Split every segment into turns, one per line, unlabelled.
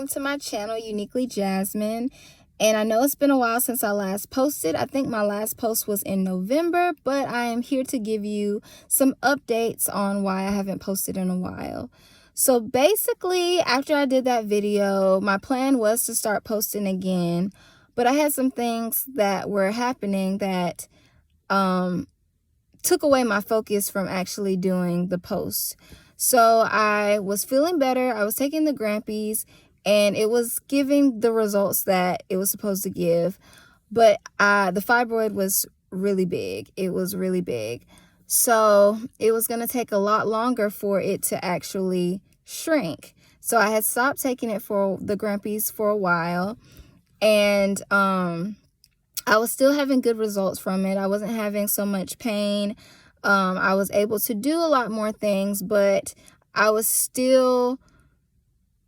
welcome to my channel, Uniquely Jasmine. And I know it's been a while since I last posted. I think my last post was in November, but I am here to give you some updates on why I haven't posted in a while. So basically, after I did that video, my plan was to start posting again, but I had some things that were happening that took away my focus from actually doing the post. So I was feeling better. I was taking the Grampies and it was giving the results that it was supposed to give. But the fibroid was really big. It was really big. So it was going to take a lot longer for it to actually shrink. So I had stopped taking it for the Grampies for a while. And I was still having good results from it. I wasn't having so much pain. I was able to do a lot more things, but I was still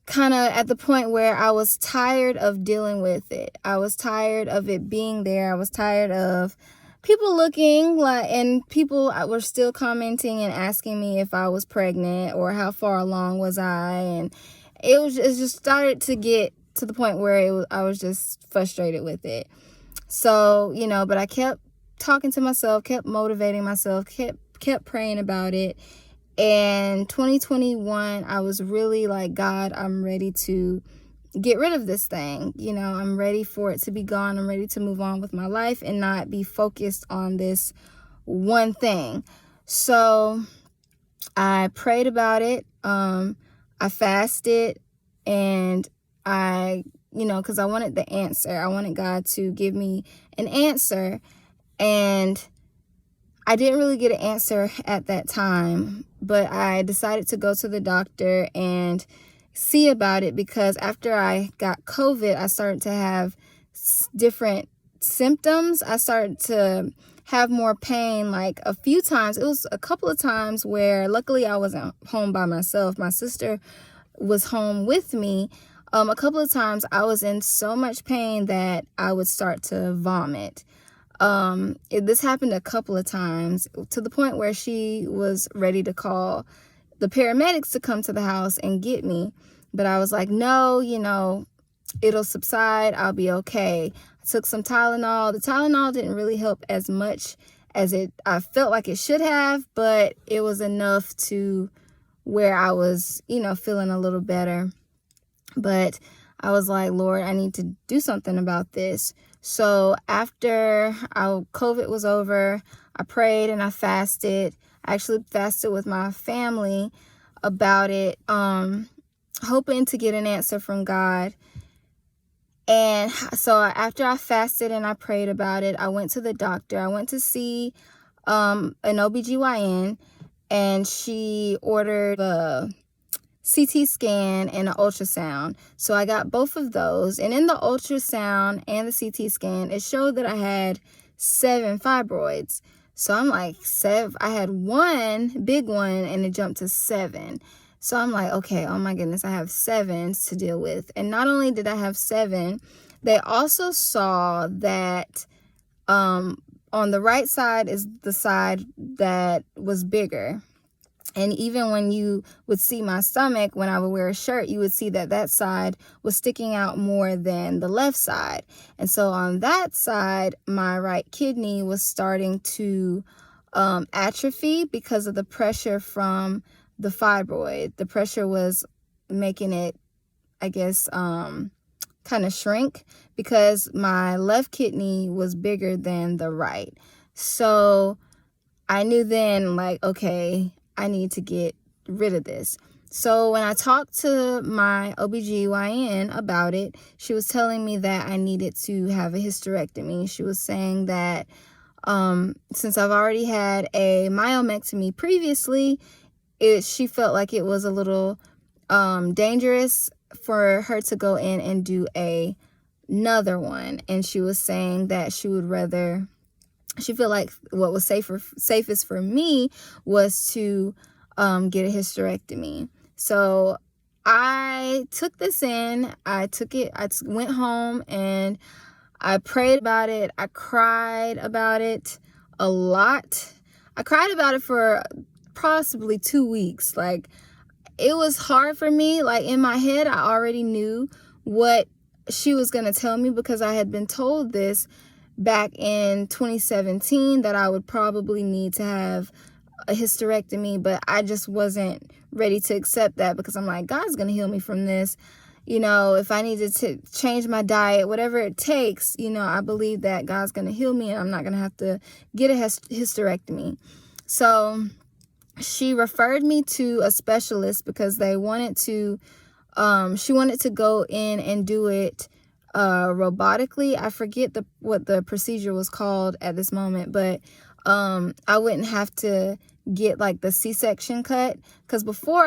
kind of at the point where I was tired of dealing with it. I was tired of it being there. I was tired of people looking like, and people were still commenting and asking me if I was pregnant or how far along was I. And it just started to get to the point where I was just frustrated with it. So, but I kept talking to myself, kept motivating myself, kept praying about it. And 2021, I was really like, God, I'm ready to get rid of this thing. I'm ready for it to be gone. I'm ready to move on with my life and not be focused on this one thing. So I prayed about it. I fasted, and because I wanted the answer. I wanted God to give me an answer. And I didn't really get an answer at that time, but I decided to go to the doctor and see about it, because after I got COVID, I started to have different symptoms. I started to have more pain, like a few times. It was a couple of times where luckily I wasn't home by myself. My sister was home with me. A couple of times I was in so much pain that I would start to vomit. This happened a couple of times, to the point where she was ready to call the paramedics to come to the house and get me. But I was like, no, it'll subside. I'll be okay. I took some Tylenol. The Tylenol didn't really help as much as I felt like it should have, but it was enough to where I was, feeling a little better. But I was like, Lord, I need to do something about this. So after COVID was over, I prayed and I fasted. I actually fasted with my family about it, hoping to get an answer from God. And so after I fasted and I prayed about it, I went to the doctor. I went to see an OBGYN, and she ordered a CT scan and an ultrasound. So I got both of those. And in the ultrasound and the CT scan, it showed that I had 7 fibroids. So I'm like, I had one big one and it jumped to 7. So I'm like, okay, oh my goodness, I have 7 to deal with. And not only did I have 7, they also saw that on the right side is the side that was bigger. And even when you would see my stomach, when I would wear a shirt, you would see that side was sticking out more than the left side. And so on that side, my right kidney was starting to atrophy because of the pressure from the fibroid. The pressure was making it, I guess, kind of shrink, because my left kidney was bigger than the right. So I knew then, like, okay, I need to get rid of this. So when I talked to my OBGYN about it, she was telling me that I needed to have a hysterectomy. She was saying that since I've already had a myomectomy previously, she felt like it was a little dangerous for her to go in and do another one. And she was saying that she felt like what was safest for me was to get a hysterectomy. So I took this in. I went home and I prayed about it. I cried about it a lot. I cried about it for possibly 2 weeks. Like, it was hard for me. Like, in my head, I already knew what she was going to tell me, because I had been told this back in 2017 that I would probably need to have a hysterectomy, but I just wasn't ready to accept that, because I'm like, God's going to heal me from this. You know, if I needed to change my diet, whatever it takes, you know, I believe that God's going to heal me and I'm not going to have to get a hysterectomy. So she referred me to a specialist because they wanted to, she wanted to go in and do it robotically. I forget what the procedure was called at this moment, but I wouldn't have to get like the C-section cut, because before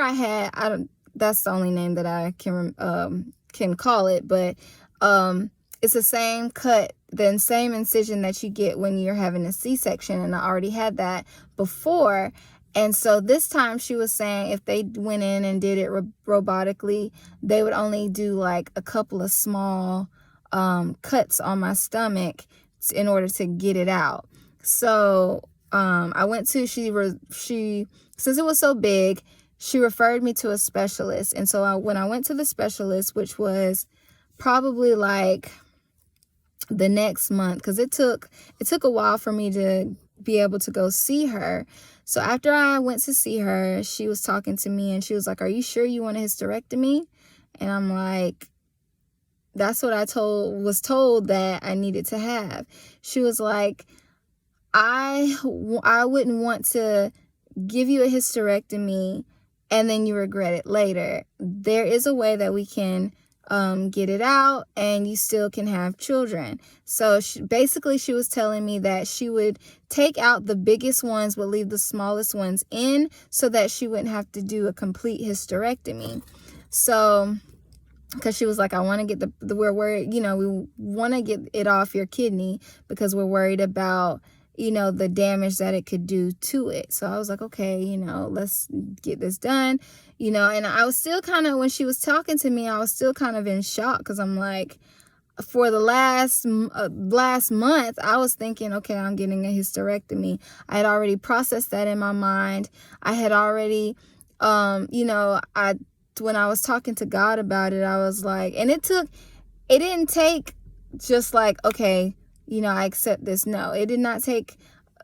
that's the only name that I can call it, but it's the same cut, the same incision that you get when you're having a C-section, and I already had that before. And so this time she was saying if they went in and did it robotically, they would only do like a couple of small cuts on my stomach in order to get it out. So I went to, she since it was so big, she referred me to a specialist. And so when I went to the specialist, which was probably like the next month, because it took a while for me to be able to go see her. So after I went to see her, she was talking to me and she was like, "Are you sure you want a hysterectomy?" And I'm like, that's what I was told that I needed to have. She was like, I wouldn't want to give you a hysterectomy and then you regret it later. There is a way that we can get it out and you still can have children. So basically she was telling me that she would take out the biggest ones, but leave the smallest ones in, so that she wouldn't have to do a complete hysterectomy. So, because she was like, I want to get we're worried, you know, we want to get it off your kidney because we're worried about, you know, the damage that it could do to it. So I was like, okay, you know, let's get this done, you know. And I was still kind of, when she was talking to me, I was still kind of in shock, because I'm like, for the last month, I was thinking, okay, I'm getting a hysterectomy. I had already processed that in my mind. I had already, you know, when I was talking to God about it, I was like, and it didn't take just like, okay, you know, I accept this. No, it did not take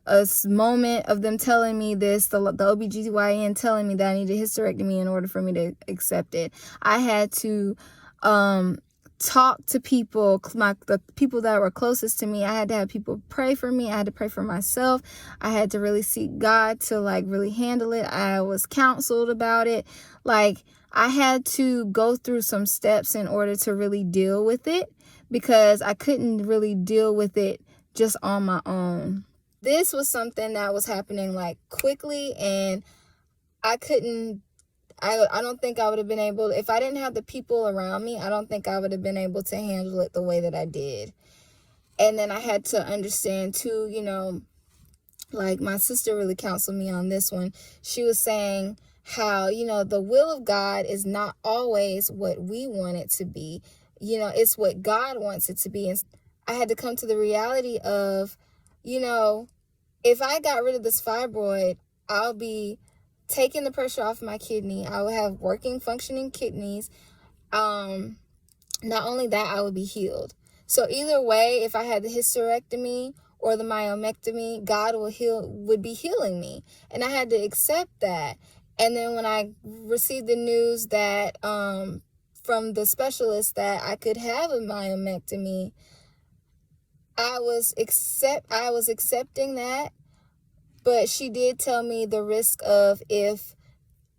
a moment of them telling me this, the OBGYN telling me that I needed a hysterectomy in order for me to accept it. I had to talk to people, the people that were closest to me. I had to have people pray for me. I had to pray for myself. I had to really seek God to like really handle it. I was counseled about it. Like, I had to go through some steps in order to really deal with it, because I couldn't really deal with it just on my own. This was something that was happening like quickly, and I don't think I would have been able, if I didn't have the people around me, I don't think I would have been able to handle it the way that I did. And then I had to understand too, you know, like my sister really counseled me on this one. She was saying how, you know, the will of God is not always what we want it to be. You know, it's what God wants it to be. And I had to come to the reality of, you know, if I got rid of this fibroid, I'll be taking the pressure off my kidney. I will have working, functioning kidneys. Not only that, I would be healed. So either way, if I had the hysterectomy or the myomectomy, God would be healing me. And I had to accept that. And then when I received the news that from the specialist that I could have a myomectomy, I was accepting that. But she did tell me the risk of, if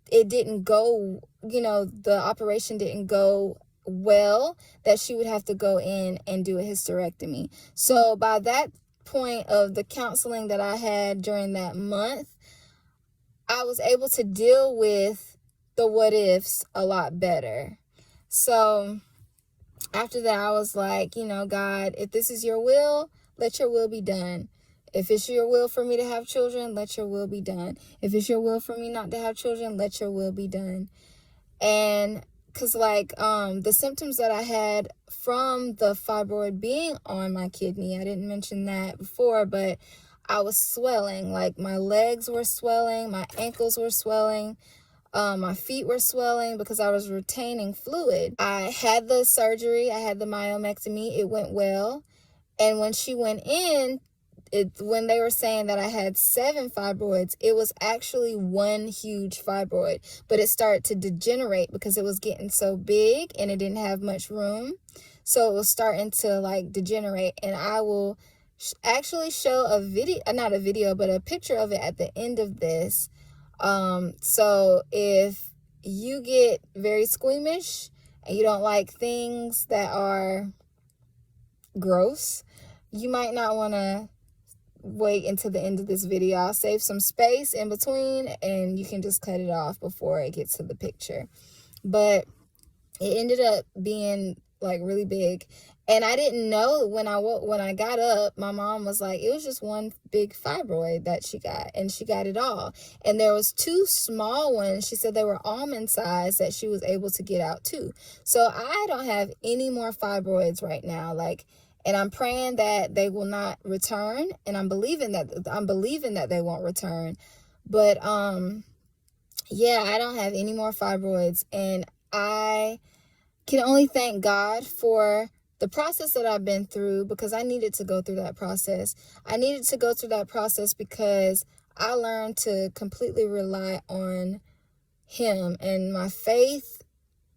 it didn't go, you know, the operation didn't go well, that she would have to go in and do a hysterectomy. So by that point of the counseling that I had during that month, I was able to deal with the what ifs a lot better. So after that, I was like, you know, God, if this is your will, let your will be done. If it's your will for me to have children, let your will be done. If it's your will for me not to have children, let your will be done. And because like the symptoms that I had from the fibroid being on my kidney, I didn't mention that before, but I was swelling. Like my legs were swelling, my ankles were swelling. My feet were swelling because I was retaining fluid. I had the surgery. I had the myomectomy. It went well. And when she went in, when they were saying that I had 7 fibroids, it was actually one huge fibroid. But it started to degenerate because it was getting so big and it didn't have much room. So it was starting to like degenerate. And I will actually show a video, not a video, but a picture of it at the end of this. So if you get very squeamish and you don't like things that are gross, you might not want to wait until the end of this video. I'll save some space in between and you can just cut it off before it gets to the picture. But it ended up being like really big, and I didn't know when I got up. My mom was like, it was just one big fibroid that she got, and she got it all. And there was 2 small ones. She said they were almond size that she was able to get out too. So I don't have any more fibroids right now. And I'm praying that they will not return, and I'm believing that they won't return. But yeah, I don't have any more fibroids, and I can only thank God for the process that I've been through, because I needed to go through that process. I needed to go through that process because I learned to completely rely on Him, and my faith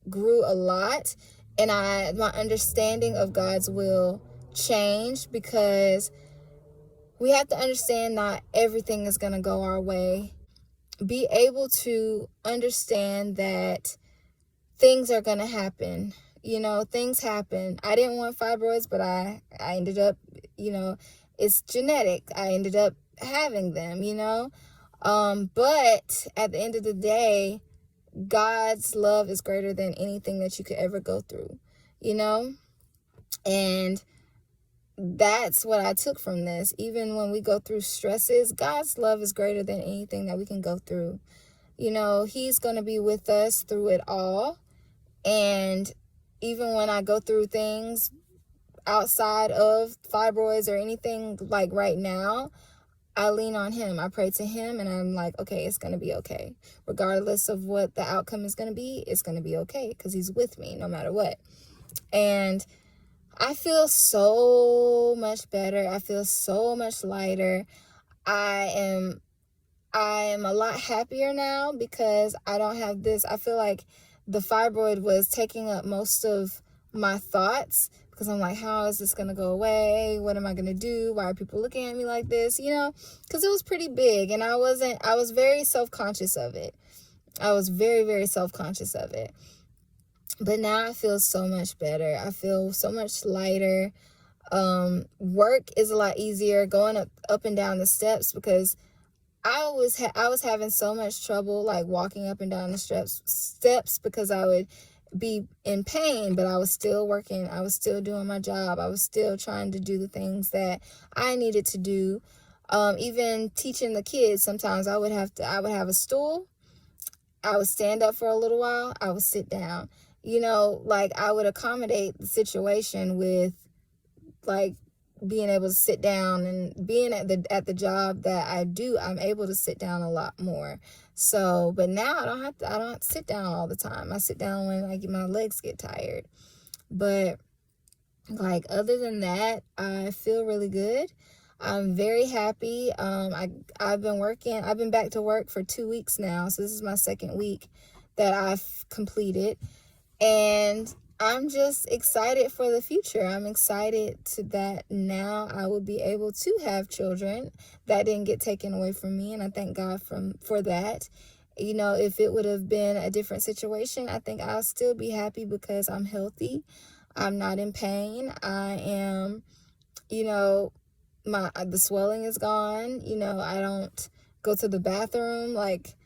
grew a lot, and my understanding of God's will changed, because we have to understand not everything is going to go our way. Be able to understand that things are going to happen. Things happen. I didn't want fibroids, but I ended up, it's genetic. I ended up having them, but at the end of the day, God's love is greater than anything that you could ever go through, and that's what I took from this. Even when we go through stresses, God's love is greater than anything that we can go through. He's going to be with us through it all. And even when I go through things outside of fibroids or anything like right now, I lean on Him. I pray to Him, and I'm like, okay, it's going to be okay. Regardless of what the outcome is going to be, it's going to be okay, because He's with me no matter what. And I feel so much better. I feel so much lighter. I am a lot happier now because I don't have this. I feel like the fibroid was taking up most of my thoughts, because I'm like, how is this going to go away? What am I going to do? Why are people looking at me like this? Because it was pretty big, and I was very self-conscious of it. I was very, very self-conscious of it. But now I feel so much better. I feel so much lighter. Work is a lot easier going up and down the steps, because I was having so much trouble like walking up and down the steps because I would be in pain, but I was still working. I was still doing my job. I was still trying to do the things that I needed to do. Even teaching the kids, sometimes I would have a stool. I would stand up for a little while. I would sit down. I would accommodate the situation with like being able to sit down, and being at the job that I do, I'm able to sit down a lot more. So, but now I don't have to sit down all the time. I sit down when my legs get tired. But other than that, I feel really good. I'm very happy. I've been back to work for 2 weeks now. So this is my 2nd week that I've completed. And I'm just excited for the future. I'm excited that now I will be able to have children that didn't get taken away from me. And I thank God for that. If it would have been a different situation, I think I'll still be happy because I'm healthy. I'm not in pain. I am, the swelling is gone. I don't go to the bathroom like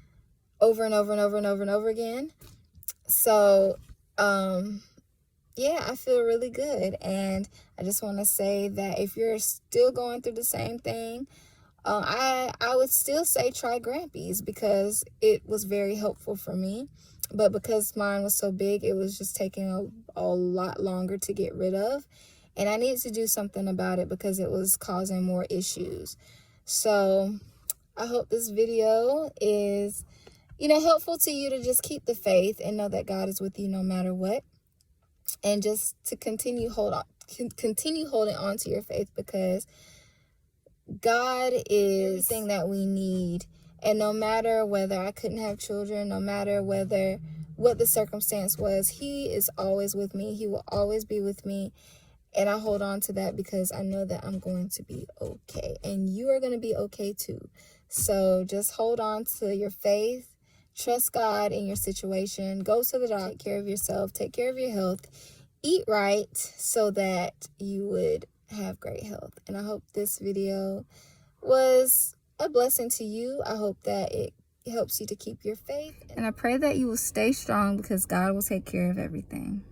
over and over and over and over and over again. So, yeah, I feel really good. And I just want to say that if you're still going through the same thing, I would still say try Grampy's, because it was very helpful for me. But because mine was so big, it was just taking a lot longer to get rid of. And I needed to do something about it because it was causing more issues. So I hope this video is helpful to you to just keep the faith and know that God is with you no matter what. And just to continue holding on to your faith, because God is everything that we need. And no matter whether I couldn't have children, no matter what the circumstance was, He is always with me. He will always be with me. And I hold on to that because I know that I'm going to be okay. And you are going to be okay too. So just hold on to your faith. Trust God in your situation. Go to the doctor. Take care of yourself. Take care of your health. Eat right so that you would have great health. And I hope this video was a blessing to you. I hope that it helps you to keep your faith. And I pray that you will stay strong, because God will take care of everything.